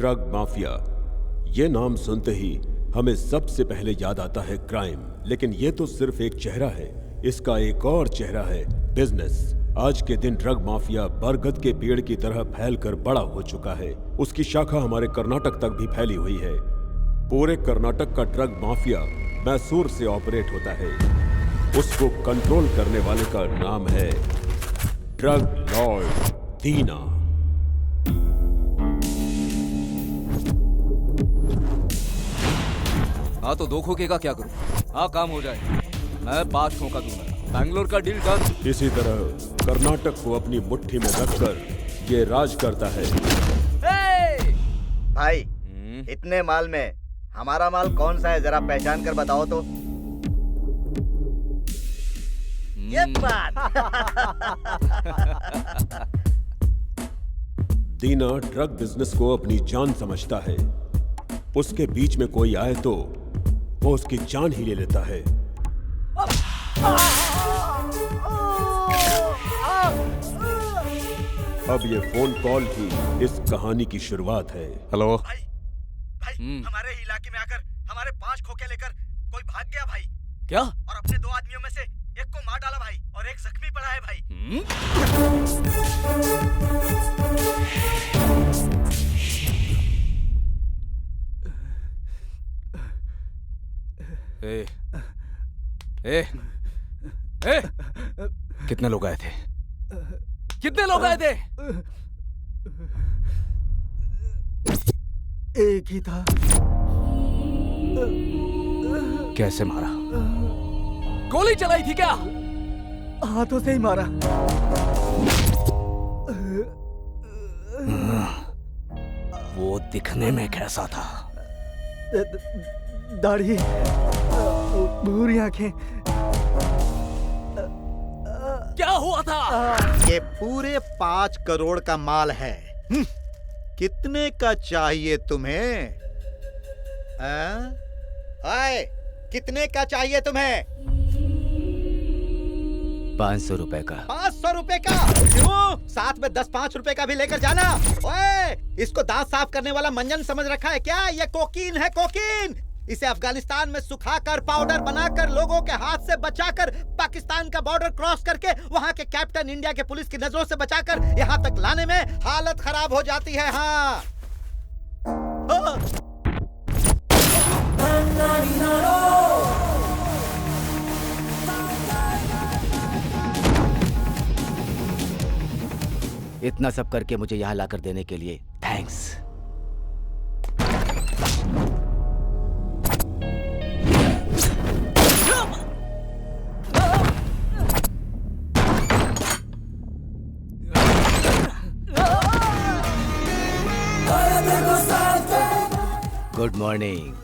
Drug mafia, ये नाम सुनते ही हमें सबसे पहले याद आता है क्राइम, लेकिन ये तो सिर्फ एक चेहरा है। इसका एक और चेहरा है बिजनेस। आज के दिन ड्रग माफिया बरगद के पेड़ की तरह फैलकर बड़ा हो चुका है। उसकी शाखा हमारे कर्नाटक तक भी फैली हुई है। पूरे कर्नाटक का ड्रग माफिया मैसूर से ऑपरेट होता है। उसको कंट्रोल करने वाले का नाम है ड्रग लॉर्ड दीना। हाँ तो 2 खोखे का क्या करूं? हाँ काम हो जाए, मैं 5 खोखा दूंगा। बैंगलोर का डील डन। इसी तरह कर्नाटक को अपनी मुट्ठी में रखकर ये राज करता है। भाई इतने माल में हमारा माल कौन सा है, जरा पहचान कर बताओ तो। ये बात। दीना ड्रग बिजनेस को अपनी जान समझता है। उसके बीच में कोई आए तो वो उसकी जान ही ले लेता है। अब ये फोन कॉल ही इस कहानी की शुरुआत है। हेलो भाई हमारे इलाके में आकर हमारे 5 खोखे लेकर कोई भाग गया भाई। क्या? और अपने 2 आदमियों में से एक को मार डाला भाई, और एक जख्मी पड़ा है भाई। कितने लोग आए थे? कितने लोग आए थे? एक ही था। कैसे मारा? गोली चलाई थी क्या? हाथों से ही मारा। वो दिखने में कैसा था? दाढ़ी, भूरी आंखें। क्या हुआ था? ये पूरे 5 करोड़ का माल है। कितने का चाहिए तुम्हें? आए, कितने का चाहिए तुम्हें? 500 रुपए का। 500 रुपए का? क्यों? साथ में 10-5 रुपए का भी लेकर जाना। ओए, इसको दांत साफ करने वाला मंजन समझ रखा है क्या? ये कोकीन है, कोकीन। इसे अफगानिस्तान में सुखाकर पाउडर बनाकर लोगों के हाथ से बचाकर पाकिस्तान का बॉर्डर क्रॉस करके वहां के कैप्टन इंडिया के पुलिस की नजरों से बचाकर यहां तक लाने में हालत खराब हो जाती है। हाँ, इतना सब करके मुझे यहाँ लाकर देने के लिए थैंक्स। Good morning.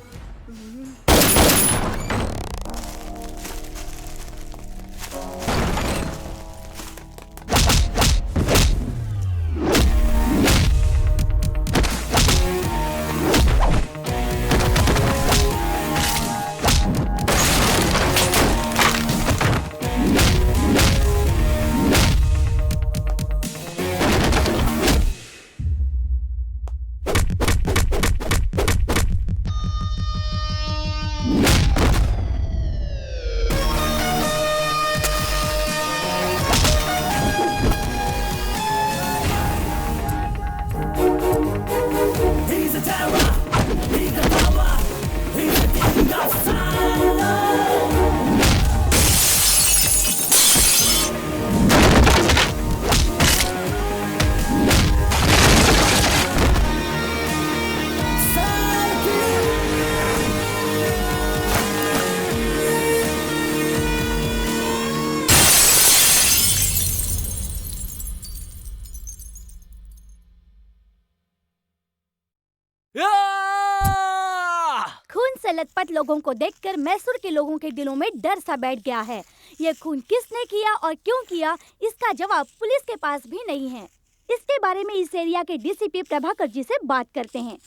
लथपथ लोगों को देखकर मैसूर के लोगों के दिलों में डर सा बैठ गया है। ये खून किसने किया और क्यों किया, इसका जवाब पुलिस के पास भी नहीं है। इसके बारे में इस एरिया के डीसीपी प्रभाकर जी से बात करते हैं।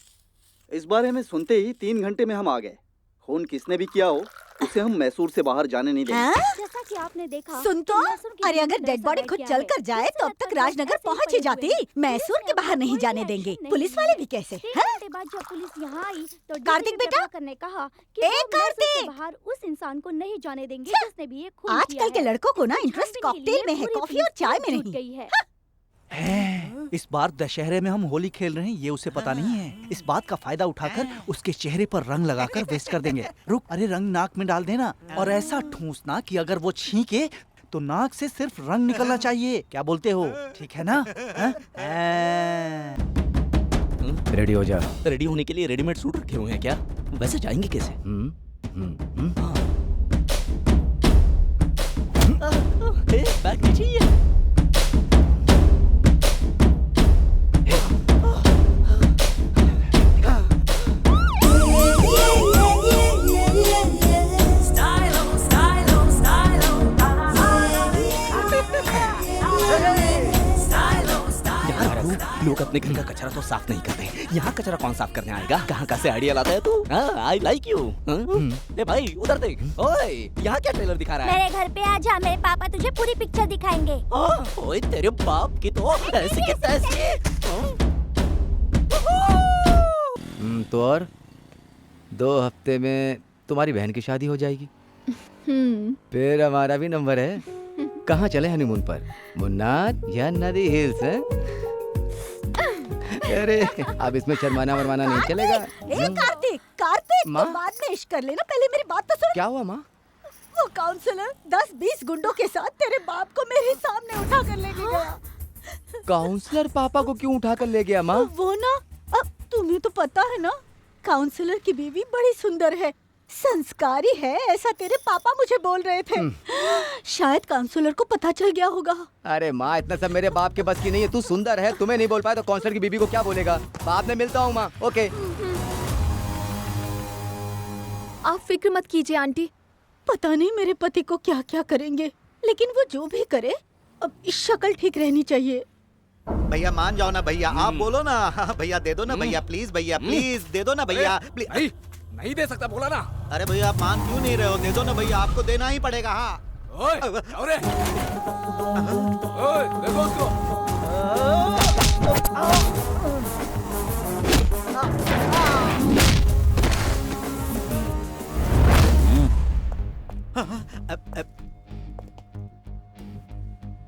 इस बारे में सुनते ही 3 घंटे में हम आ गए। खून किसने भी किया हो, उसे हम मैसूर से बाहर जाने नहीं देंगे। हाँ? जैसा कि आपने देखा सुन तो, अरे अगर डेड बॉडी खुद चल कर जाए तो अब तक राजनगर पहुंच ही जाती। मैसूर के बाहर नहीं जाने देंगे, पुलिस वाले भी कैसे? घंटे बाद जब पुलिस यहाँ आई तो कार्तिक बेटा, ने कहा कि ए वो मैसूर से कार्तिक! बाहर उस इंसान को नहीं जाने देंगे जिसने भी ये खून किया आजकल के है। लड़कों को ना इंटरेस्ट छानबीन के कॉकटेल में लिए है, पूरी कॉफी और पुलिस चाय में जुट नहीं। गई है। इस बार दशहरे में हम होली खेल रहे हैं, ये उसे पता नहीं है। इस बात का फायदा उठाकर उसके चेहरे पर रंग लगाकर वेस्ट कर देंगे। रुक, अरे रंग नाक में डाल देना और ऐसा ठूंसना कि अगर वो छींके तो नाक से सिर्फ रंग निकलना चाहिए। क्या बोलते हो? ठीक है ना? रेडी हो जा। रेडी होने के लिए रेडीमेड सूट रखे हुए हैं क्या? वैसे जाएंगे कैसे? बैग नीचे ही है। लोग अपने घर का कचरा तो साफ नहीं करते, यहाँ कचरा कौन साफ करने आएगा? कहाँ से आइडिया लाता है तू? I like you. ए भाई उधर देख, ओए यहाँ क्या ट्रेलर दिखा रहा है? मेरे घर पे आ जा, मेरे पापा तुझे पूरी पिक्चर दिखाएंगे। ओए तेरे बाप की तो ऐसी के तैसी। तो और 2 हफ्ते में तुम्हारी बहन की शादी हो जाएगी। फिर हमारा भी नंबर है। कहाँ चले हनीमून पर? मुन्नार या नदी हिल्स है? अरे अब इसमें शर्माना वरमाना नहीं चलेगा। कार्तिक, कार्तिक, माँ? तो बाद में इश्क कर लेना, पहले मेरी बात तो सुन। क्या हुआ माँ? वो काउंसलर 10-20 गुंडों के साथ तेरे बाप को मेरे सामने उठा कर लेके गया। काउंसलर पापा को क्यों उठा कर ले गया माँ? वो ना, अब तुम्हें तो पता है ना, काउंसलर की बीवी बड़ी सुंदर है, संस्कारी है, ऐसा तेरे पापा मुझे बोल रहे थे। शायद काउंसलर को पता चल गया होगा। अरे माँ, इतना सब मेरे बाप के बस की नहीं है। तू सुंदर है, तुम्हें नहीं बोल पाया तो काउंसलर की बीबी को क्या बोलेगा? बाप ने मिलता हूँ माँ। ओके। आप फिक्र मत कीजिए आंटी। पता नहीं मेरे पति को क्या क्या करेंगे, लेकिन वो जो भी करे अब शक्ल ठीक रहनी चाहिए। भैया मान जाओ ना भैया, आप बोलो ना। भैया दे दो ना भैया, प्लीज भैया, प्लीज दे दो ना भैया, प्लीज। नहीं दे सकता, बोला ना। अरे भैया आप मान क्यों नहीं रहे हो? दे दो ना भैया, आपको देना ही पड़ेगा। हाँ ओए, देखो उसको।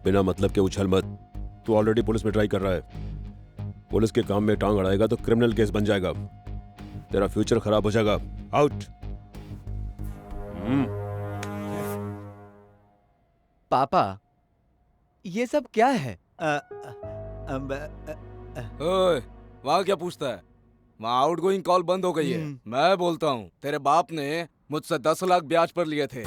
बिना मतलब के उछल मत। तू ऑलरेडी पुलिस में ट्राई कर रहा है। पुलिस के काम में टांग अड़ाएगा तो क्रिमिनल केस बन जाएगा, तेरा फ्यूचर खराब हो जाएगा। आउट। पापा, ये सब क्या है? ओए, वहाँ क्या पूछता है? वहाँ आउटगोइंग कॉल बंद हो गई है। मैं बोलता हूँ, तेरे बाप ने मुझसे 10 लाख ब्याज पर लिए थे।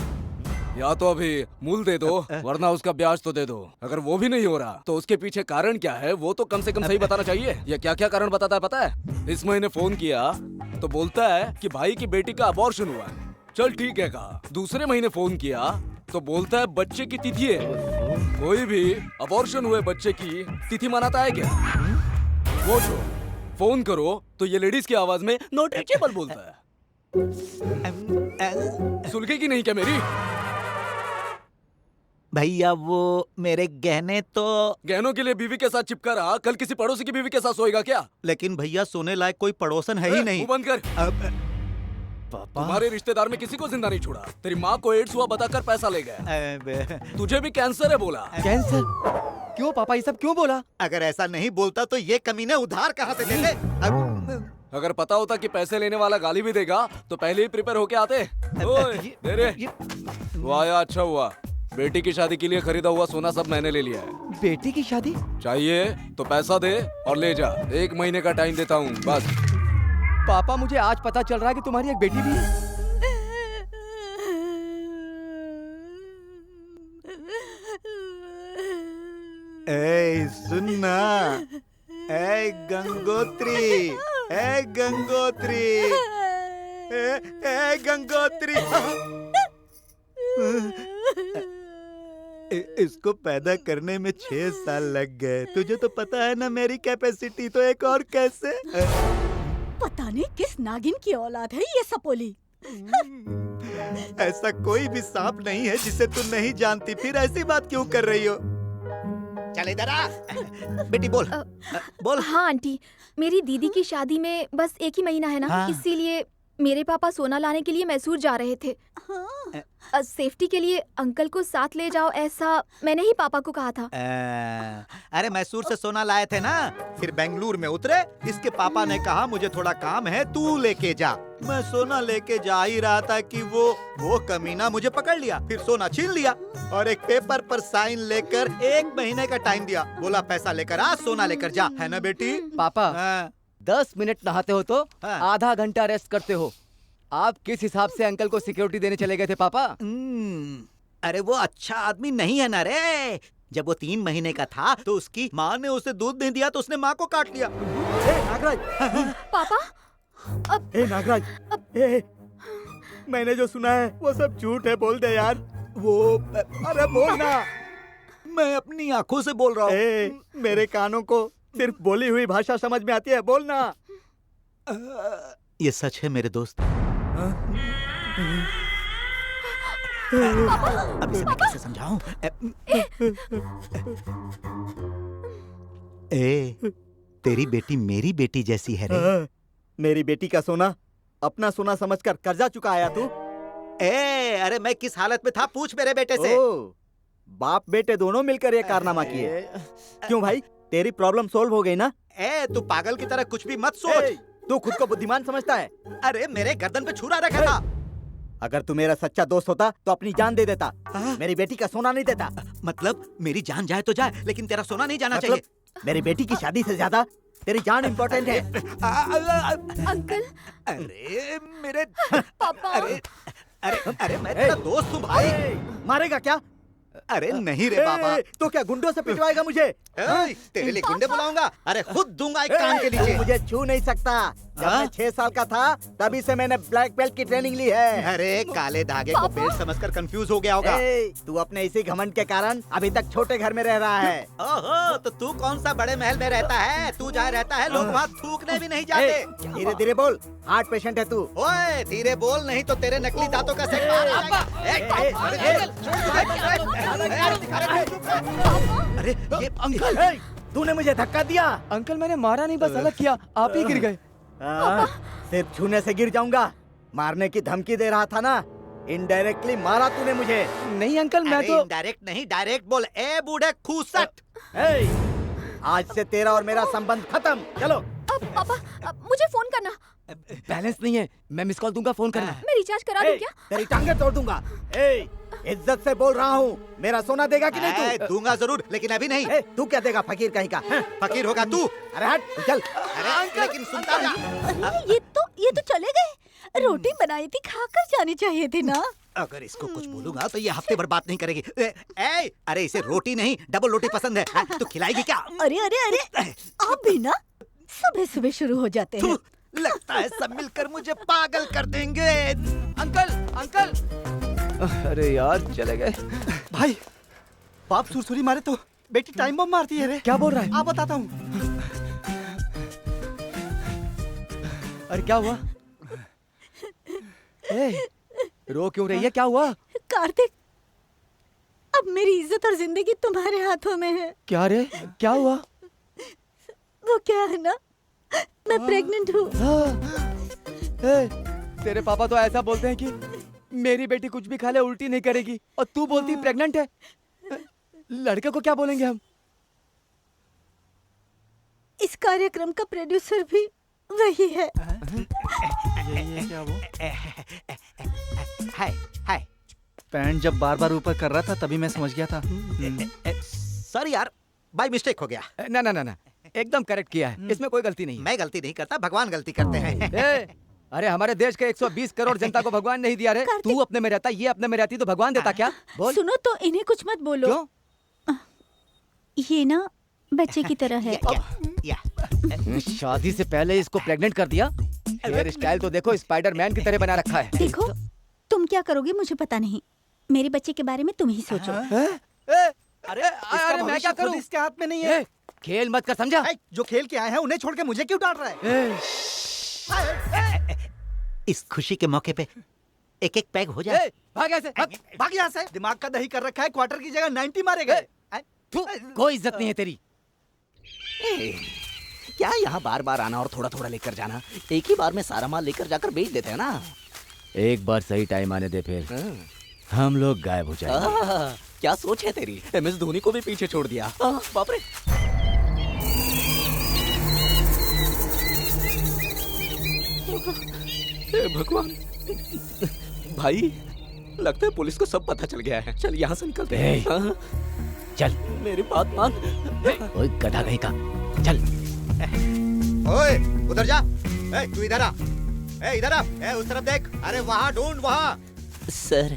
या तो अभी मूल दे दो, वरना उसका ब्याज तो दे दो। अगर वो भी नहीं हो रहा तो उसके पीछे कारण क्या है वो तो कम से कम सही बताना चाहिए। ये क्या क्या कारण बताता है पता है? इस महीने फोन किया तो बोलता है कि भाई की बेटी का अबॉर्शन हुआ है। चल ठीक है कहा। दूसरे महीने फोन किया तो बोलता है बच्चे की तिथि है। कोई भी अबॉर्शन हुए बच्चे की तिथि मनाता है क्या? वो जो फोन करो तो ये लेडीज की आवाज में नॉट रीचेबल बोलता है। सुलझेगी नहीं क्या मेरी? भैया वो मेरे गहने तो। गहनों के लिए बीवी के साथ चिपका रहा, कल किसी पड़ोसी की बीवी के साथ सोएगा क्या? लेकिन भैया सोने लायक कोई पड़ोसन है ही नहीं। मुंह बंद कर। तुम्हारे रिश्तेदार में किसी को जिंदा नहीं छोड़ा। तेरी माँ को एड्स हुआ बताकर पैसा ले गया। तुझे भी कैंसर है बोला। कैंसर? क्यों पापा ये सब क्यों बोला? अगर ऐसा नहीं बोलता तो ये कमीने उधार कहाँ से देते? अगर पता होता कि पैसे लेने वाला गाली भी देगा तो पहले ही प्रिपेयर होके आते। ओए, दे रे। वो आया, अच्छा हुआ। बेटी की शादी के लिए खरीदा हुआ सोना सब मैंने ले लिया है। बेटी की शादी चाहिए तो पैसा दे और ले जा। 1 महीने का टाइम देता हूँ बस। पापा मुझे आज पता चल रहा है कि तुम्हारी एक बेटी भी है। ए सुनना, ए गंगोत्री, ए गंगोत्री, ए गंगोत्री। इसको पैदा करने में 6 साल लग गए। तुझे तो पता है ना मेरी कैपेसिटी, तो एक और कैसे? पता नहीं किस नागिन की औलाद है ये सपोली। ऐसा कोई भी सांप नहीं है जिसे तू नहीं जानती, फिर ऐसी बात क्यों कर रही हो? चल इधर आ। बेटी बोल। बोल। हाँ आंटी, मेरी दीदी की शादी में बस 1 ही महीना है ना, हाँ। इसीलिए मेरे पापा सोना लाने के लिए मैसूर जा रहे थे। सेफ्टी के लिए अंकल को साथ ले जाओ, ऐसा मैंने ही पापा को कहा था। अरे मैसूर से सोना लाए थे ना, फिर बेंगलुरु में उतरे। इसके पापा ने कहा मुझे थोड़ा काम है, तू लेके जा। मैं सोना लेके जा ही रहा था कि वो कमीना मुझे पकड़ लिया, फिर सोना छीन लिया और एक पेपर पर साइन लेकर 1 महीने का टाइम दिया। बोला पैसा लेकर आ, सोना लेकर जा, है ना बेटी? पापा हाँ। 10 मिनट नहाते हो तो हाँ। आधा घंटा रेस्ट करते हो। आप किस हिसाब से अंकल को सिक्योरिटी देने चले गए थे पापा? अरे वो अच्छा आदमी नहीं है ना रे। जब वो 3 महीने का था तो उसकी माँ ने उसे दूध नहीं दिया तो उसने माँ को काट लिया। नागराज, पापा नागराज, मैंने जो सुना है वो सब झूठ है, बोल दे यार। अरे बोल ना। मैं अपनी आंखों से बोल रहा हूँ। मेरे कानों को सिर्फ बोली हुई भाषा समझ में आती है, बोल ना। ये सच है मेरे दोस्त। अब इसे मैं कैसे समझाऊं? तेरी बेटी मेरी बेटी जैसी है रे। मेरी बेटी का सोना अपना सोना समझकर कर्जा चुकाया तू? अरे मैं किस हालत में था पूछ मेरे बेटे से। बाप बेटे दोनों मिलकर ये कारनामा किए। क्यों भाई, तेरी प्रॉब्लम सोल्व हो गई ना? तू पागल की तरह कुछ भी मत सोच। तू खुद को बुद्धिमान समझता है? अरे मेरे गर्दन पे छुरा रखा था। अगर तू मेरा सच्चा दोस्त होता तो अपनी जान दे देता, मेरी बेटी का सोना नहीं देता। मतलब मेरी जान जाए तो जाए, लेकिन तेरा सोना नहीं जाना चाहिए। मेरी बेटी की शादी से ज्यादा तेरी जान इम्पोर्टेंट है। अंकल। अरे मेरे पापा। अरे मैं तेरा दोस्त हूँ भाई। मारेगा क्या? अरे नहीं रे बाबा। तो क्या गुंडों से पिटवाएगा मुझे? तेरे लिए गुंडे बुलाऊंगा? अरे खुद दूंगा एक कान के नीचे। मुझे छू नहीं सकता। जब मैं 6 साल का था तभी से मैंने ब्लैक बेल्ट की ट्रेनिंग ली है। अरे काले धागे को बेल्ट समझकर कंफ्यूज हो गया होगा। तू अपने इसी घमंड के कारण अभी तक छोटे घर में रह रहा है। ओहो, तो तू कौन सा बड़े महल में रहता है? तू जहाँ रहता है लोग वहाँ थूकने भी नहीं जाते। धीरे धीरे बोल, हार्ट पेशेंट है तू। ओए धीरे बोल, नहीं तो तेरे नकली दांतों का सेट बाहर आ जाएगा। अरे ये अंकल, तूने मुझे धक्का दिया। अंकल मैंने मारा नहीं, बस अलग किया, आप ही गिर गए। सिर्फ छूने से गिर जाऊंगा? मारने की धमकी दे रहा था ना, इनडायरेक्टली मारा तूने मुझे। नहीं अंकल, मैं तो डायरेक्ट नहीं, डायरेक्ट बोल। ए बूढ़े खूसट, आज से तेरा और मेरा संबंध खत्म। चलो। पापा मुझे फोन करना। बैलेंस नहीं है, मैं मिस कॉल दूंगा, फोन करना। मैं रिचार्ज करा दूं क्या? तेरी टांगे तोड़ दूंगा। इज्जत से बोल रहा हूँ, मेरा सोना देगा कि नहीं तू? दूंगा जरूर, लेकिन अभी नहीं। तू क्या देगा, फकीर कहीं का? फकीर होगा तू। अरे हट, चल। अरे लेकिन सुनता जा। ये तो चले गए। रोटी बनाई थी, खाकर जानी चाहिए थी ना। अगर इसको कुछ बोलूंगा तो ये हफ्ते भर बात नहीं करेगी। अरे इसे रोटी नहीं डबल रोटी पसंद है। तू खिलाएगी क्या? अरे अरे अरे, आप भी ना सुबह सुबह शुरू हो जाते हैं। लगता है सब मिलकर मुझे पागल कर देंगे। अंकल अंकल, अरे यार चले गए। भाई, बाप सुरसुरी मारे तो बेटी टाइम बम मारती है रे। क्या बोल रहा है? आप बताता हूँ। अरे क्या हुआ? रो क्यों रही है, क्या हुआ? कार्तिक, अब मेरी इज्जत और जिंदगी तुम्हारे हाथों में है। क्या रे, क्या हुआ? वो क्या है ना, मैं प्रेग्नेंट हूँ। तेरे पापा तो ऐसा बोलते हैं कि मेरी बेटी कुछ भी खा ले उल्टी नहीं करेगी, और तू बोलती प्रेग्नेंट है। लड़के को क्या बोलेंगे हम? इस कार्यक्रम का प्रोड्यूसर भी वही है। ये क्या वो? हाय। पैंट जब बार बार ऊपर कर रहा था तभी मैं समझ गया था। सॉरी यार, बाय मिस्टेक हो गया। ना ना ना ना, एकदम करेक्ट किया है, इसमें कोई गलती नहीं है। मैं गलती नहीं करता, भगवान गलती करते हैं। अरे हमारे देश के 120 करोड़ जनता को भगवान नहीं दिया रे। तू अपने में रहता, ये अपने में रहती तो भगवान देता क्या? बोल। सुनो तो, इन्हें कुछ मत बोलो। क्यों? ये ना बच्चे की तरह है। शादी से पहले इसको प्रेग्नेंट कर दिया। हेयर स्टाइल तो देखो, स्पाइडरमैन की तरह बना रखा है। देखो, तुम क्या करोगे मुझे पता नहीं, मेरे बच्चे के बारे में तुम ही सोचो। अरे मैं क्या करूं? इसके हाथ में नहीं है। खेल मत कर, समझा? जो खेल के आए हैं उन्हें छोड़ के मुझे क्यों डांट रहा है? इस खुशी के मौके पे एक एक पैक हो जाए। भाग ऐसे भाग यहाँ से। दिमाग का दही कर रखा है, क्वार्टर की जगह 90 मारे गए। कोई इज्जत नहीं है तेरी। क्या यहाँ बार बार आना और थोड़ा थोड़ा लेकर जाना? एक ही बार में सारा माल लेकर जाकर बेच देते हैं ना। एक बार सही टाइम आने दे, फिर हम लोग गायब हो जाएंगे। क्या सोच है तेरी? MS धोनी को भी पीछे छोड़ दिया। बाप रे। हे भगवान। भाई लगता है पुलिस को सब पता चल गया है। चल यहाँ से निकलते हैं। चल मेरी बात मान। ओए गधा कहीं का, चल। ओए उधर जा। तू इधर आ। इधर आ। उस तरफ देख। अरे वहाँ ढूंढ, वहाँ। सर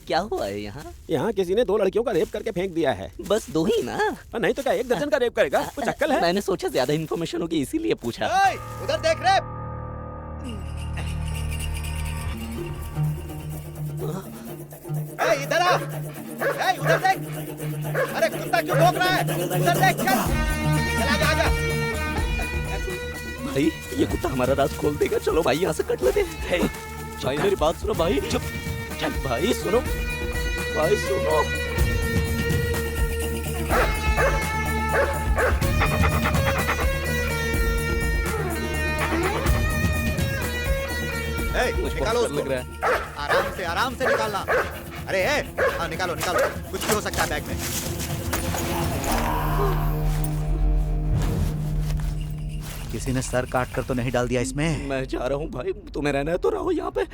क्या हुआ है यहाँ? यहाँ किसी ने 2 लड़कियों का रेप करके फेंक दिया है। बस 2 ही ना? नहीं तो क्या 1 दर्जन का रेप करेगा? कुछ अक्ल है? मैंने सोचा ज्यादा इन्फॉर्मेशन होगी इसीलिए पूछा। उधर देख रे। इधर आ। उधर देख। अरे कुत्ता क्यों भौंक रहा है? उधर देख। चल आजा आजा। भाई ये कुत्ता हमारा राज खोल देगा। चलो भाई यहाँ से कट लेते हैं। भाई मेरी बात सुनो भाई। चुप। चल भाई सुनो। भाई सुनो। निकालो उसको। लग रहा है। आराम से निकालना। अरे हाँ निकालो निकालो। कुछ भी हो सकता है बैग में। किसी ने सर काट कर तो नहीं डाल दिया इसमें? मैं जा रहा हूँ भाई, तुम्हें रहना है तो रहो यहाँ पे।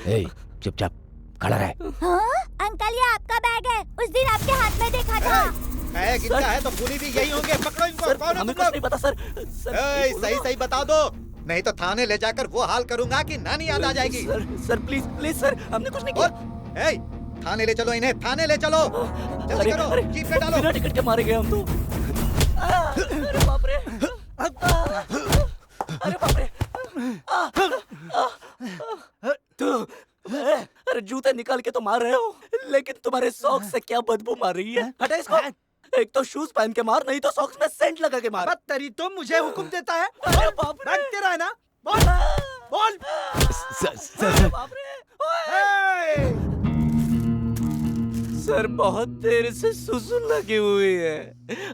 चुपचाप खड़ा रहे। हाँ? अंकल ये आपका बैग है, उस दिन आपके हाथ में देखा था। बैग इनका है तो पूरी भी यही होंगे। पकड़ो इनको। कौन है हमें तुम कुछ लोग? नहीं पता सर। सही सही बता दो, नहीं तो थाने ले जाकर वो हाल करूंगा कि नानी याद आ जाएगी। सर प्लीज प्लीज सर, हमने कुछ नहीं किया। थाने ले चलो इन्हें, थाने ले चलो। जल्दी करो, जीप में डालो। बिना टिकट के मारे गए हम तो। अरे बाप रे। अरे बाप रे। अरे जूते निकाल के तो मार रहे हो, लेकिन तुम्हारे सॉक्स से क्या बदबू मार रही है? हटा इसको। एक तो शूज पहन के मार, नहीं तो सॉक्स में सेंट लगा के मार। तेरी तो मुझे हुक्म देता है। अरे बाप रे। बैग तेरा है ना? बोल बोल। बाप रे। सर बहुत देर से सुसु लगी हुई है,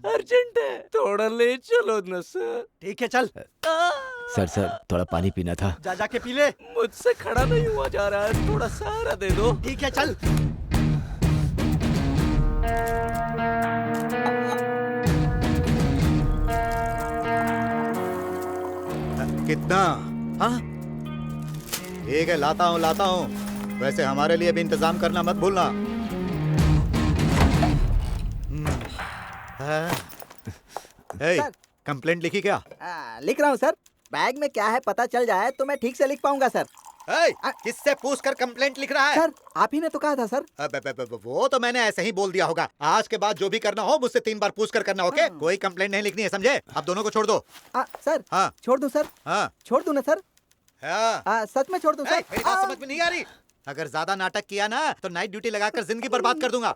अर्जेंट है, थोड़ा ले चलो न सर। ठीक है चल। सर थोड़ा पानी पीना था। जा जाके पी ले। मुझसे खड़ा नहीं हुआ जा रहा है, थोड़ा सहारा दे दो। ठीक है चल। कितना? हाँ ठीक है, लाता हूँ। वैसे हमारे लिए भी इंतजाम करना मत भूलना। कंप्लेंट लिखी क्या? लिख रहा हूँ सर। बैग में क्या है पता चल जाए तो मैं ठीक से लिख पाऊंगा सर। किससे पूछ कर कंप्लेंट लिख रहा है? सर आप ही ने तो कहा था सर। वो तो मैंने ऐसे ही बोल दिया होगा। आज के बाद जो भी करना हो मुझसे 3 बार पूछ कर करना। ओके? कोई कंप्लेंट नहीं लिखनी है, समझे? आप दोनों को छोड़ दो। सर हाँ छोड़ दूं सर? हाँ छोड़ दूं ना सर? हाँ। सच में छोड़ दूं सर? मेरी बात समझ में नहीं आ रही? अगर ज्यादा नाटक किया ना तो नाइट ड्यूटी लगाकर जिंदगी बर्बाद कर दूंगा।